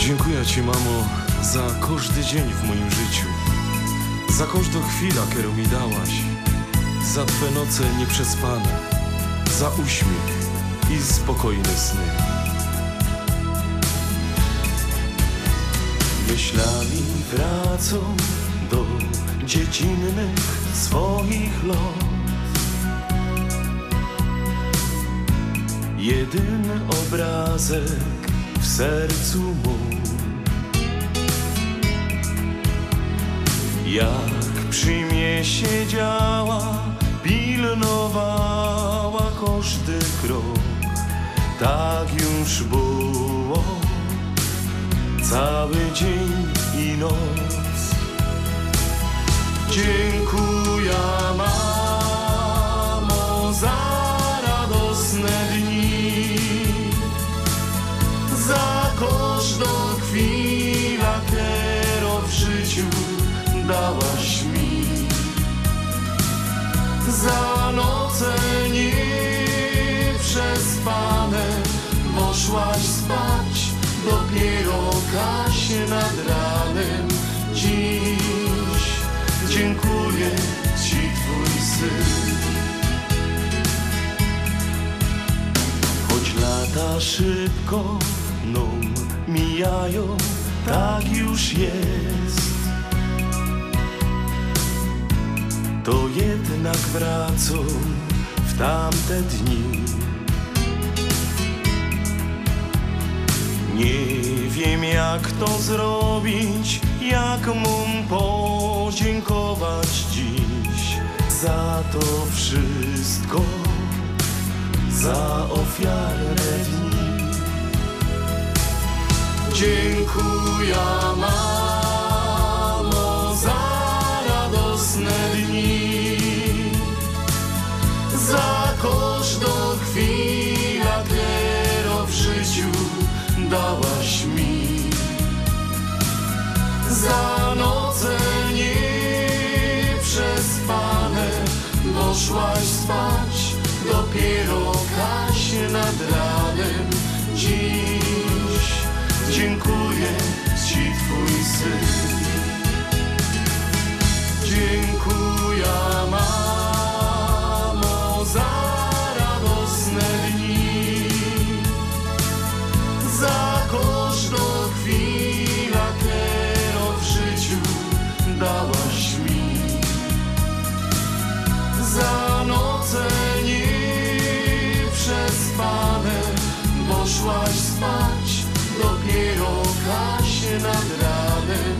Dziękuję Ci, mamo, za każdy dzień w moim życiu, za każdą chwilę, którą mi dałaś, za Twe noce nieprzespane, za uśmiech i spokojne sny. Myślami wracam do dziecinnych swoich lat. Jedyny obrazek w sercu mym, jak przy mnie siedziała, pilnowała każdy krok. Tak już było cały dzień i noc. Dziękuję, mamo, za radosne dni, za każdą chwilę, którą w życiu dałaś mi, za noce nieprzespane, bo szłaś spać dopiero kasie nad ranem. Dziś dziękuję Ci, Twój syn. Choć lata szybko nam mijają, tak już jest, to jednak wracam w tamte dni. Nie wiem, jak to zrobić, jak mam podziękować dziś za to wszystko, za ofiarne dni. Dziękuję, mamo, za radosne dni, za każdą chwilę, którą w życiu dałaś mi, za noce nieprzespane, bo szłaś spać dopiero kasie nad ranem. Dziś dziękuję Ci, Twój syn. Dziękuję, mamo, za radosne dni, za każdą chwilę, którą w życiu dałaś mi, za noce nieprzespane, bo szłaś spać dopiero kasie nad ranem.